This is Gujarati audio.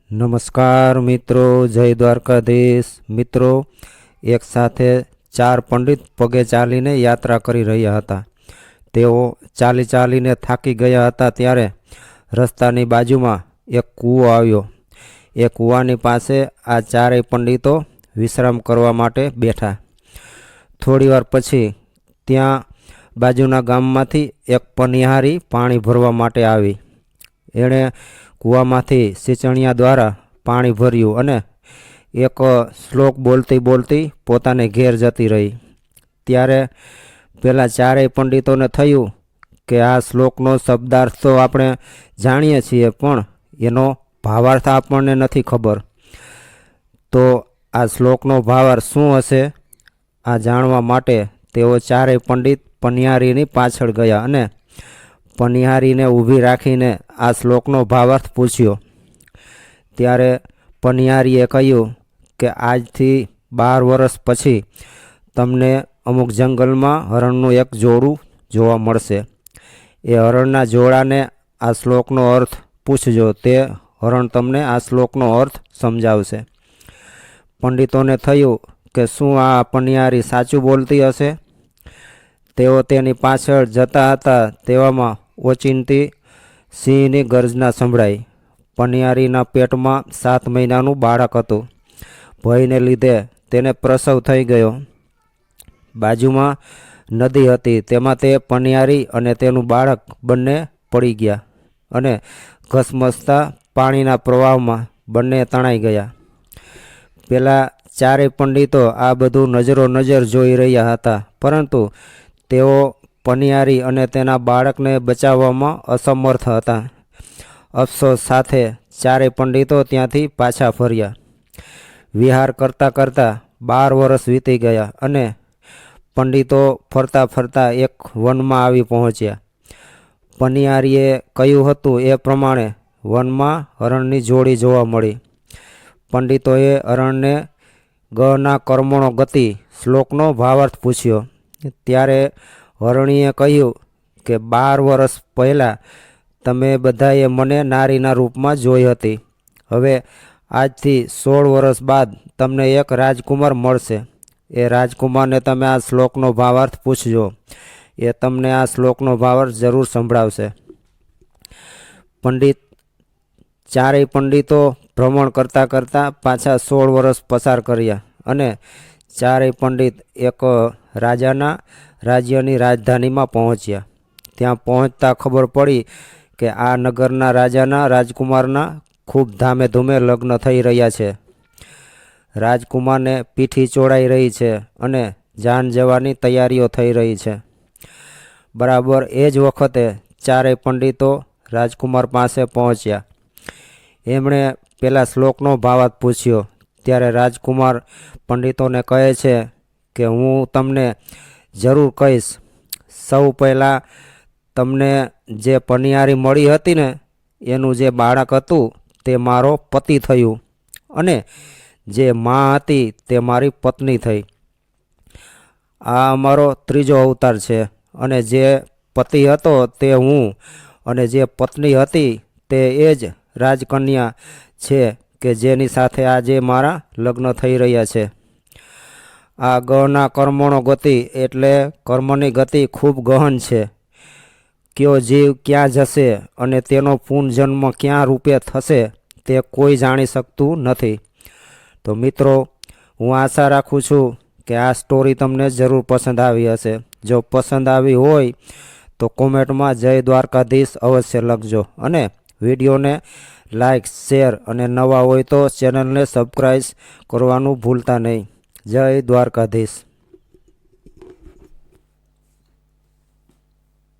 નમસ્કાર મિત્રો, જય દ્વારકાધીશ। મિત્રો, એક સાથે 4 પંડિત પગે ચાલીને યાત્રા કરી રહ્યા હતા। તેઓ ચાલીને થાકી ગયા હતા ત્યારે રસ્તાની બાજુમાં એક કૂવો આવ્યો। એ કૂવાની પાસે આ ચારેય પંડિતો વિશ્રામ કરવા માટે બેઠા। થોડીવાર પછી ત્યાં બાજુના ગામમાંથી એક પનિહારી પાણી ભરવા માટે આવી। એણે કૂવામાંથી સિંચણિયા દ્વારા પાણી ભર્યું અને એક શ્લોક બોલતી પોતાને ઘેર જતી રહી। ત્યારે પેલા ચારેય પંડિતોને થયું કે આ શ્લોકનો શબ્દાર્થ તો આપણે જાણીએ છીએ, પણ એનો ભાવાર્થ આપણને નથી ખબર। તો આ શ્લોકનો ભાવાર્થ શું હશે, આ જાણવા માટે તેઓ ચારેય પંડિત પનિહારીની પાછળ ગયા અને પનિહારીને ઊભી રાખીને આ શ્લોકનો ભાવાર્થ પૂછ્યો। ત્યારે પનિહારીએ કહ્યું કે આજથી 12 વર્ષ પછી તમને અમુક જંગલમાં હરણનું એક જોડું જોવા મળશે। એ હરણના જોડાને આ શ્લોકનો અર્થ પૂછજો, તે હરણ તમને આ શ્લોકનો અર્થ સમજાવશે। પંડિતોને થયું કે શું આ પનિહારી સાચું બોલતી હશે? તેઓ તેની પાછળ જતા હતા તેવામાં ઓચિંતી સિંહની ગર્જના સંભળાઈ। પનિહારીના પેટમાં 7 મહિનાનું બાળક હતું। ભયને લીધે તેને પ્રસવ થઈ ગયો। બાજુમાં નદી હતી, તેમાં તે પનિહારી અને તેનું બાળક બંને પડી ગયા અને ઘસમસતા પાણીના પ્રવાહમાં બંને તણાઈ ગયા। પેલા ચારેય પંડિતો આ બધું નજર જોઈ રહ્યા હતા, પરંતુ તેઓ પનિહારી અને તેના બાળકને બચાવવામાં અસમર્થ હતા। અફસોસ સાથે ચારેય પંડિતો ત્યાંથી પાછા ફર્યા। વિહાર કરતાં 12 વર્ષ વીતી ગયા અને પંડિતો ફરતા એક વનમાં આવી પહોંચ્યા। પનિહારીએ કહ્યું હતું એ પ્રમાણે વનમાં હરણની જોડી જોવા મળી। પંડિતોએ હરણને ગના કર્મણો ગતિ શ્લોકનો ભાવાર્થ પૂછ્યો। ત્યારે હરણીએ કહ્યું કે 12 વર્ષ પહેલાં તમે બધાએ મને નારીના રૂપમાં જોઈ હતી। હવે આજથી 16 વર્ષ બાદ તમને એક રાજકુમાર મળશે। એ રાજકુમારને તમે આ શ્લોકનો ભાવાર્થ પૂછજો, એ તમને આ શ્લોકનો ભાવાર્થ જરૂર સંભળાવશે। ચારેય પંડિતો ભ્રમણ કરતાં પાછા 16 વર્ષ પસાર કર્યા અને ચારેય પંડિત એક રાજાના રાજ્યની રાજધાનીમાં પહોંચ્યા। ત્યાં પહોંચતા ખબર પડી કે આ નગરના રાજાના રાજકુમારના ખૂબ ધામેધૂમે લગ્ન થઈ રહ્યા છે। રાજકુમારને પીઠી ચોડાઈ રહી છે અને જાન જવાની તૈયારીઓ થઈ રહી છે। બરાબર એ જ વખતે ચારેય પંડિતો રાજકુમાર પાસે પહોંચ્યા। એમણે પેલા શ્લોકનો ભાવાર્થ પૂછ્યો। ત્યારે રાજકુમાર પંડિતોને કહે છે કે હું તમને જરૂર કહીશ। સૌ પહેલાં તમને જે પનિહારી મળી હતી ને, એનું જે બાળક હતું તે મારો પતિ થયું અને જે માં હતી તે મારી પત્ની થઈ। આ અમારો ત્રીજો અવતાર છે અને જે પતિ હતો તે હું અને જે પત્ની હતી તે એ જ રાજકન્યા છે કે જેની સાથે આજે મારા લગ્ન થઈ રહ્યા છે। આ ગહના કર્મણો ગતિ એટલે કર્મની ગતિ ખૂબ ગહન છે। કયો જીવ ક્યાં જશે અને તેનો પુનર્જન્મ ક્યાં રૂપે થશે તે કોઈ જાણી શકતું નથી। તો મિત્રો, હું આશા રાખું છું કે આ સ્ટોરી તમને જરૂર પસંદ આવી હશે। જો પસંદ આવી હોય તો કોમેન્ટમાં જય દ્વારકાધીશ અવશ્ય લખજો અને વિડીયોને લાઈક, શેર અને નવા હોય તો ચેનલને સબસ્ક્રાઈબ કરવાનું ભૂલતા નહીં। જય દ્વારકાધીશ।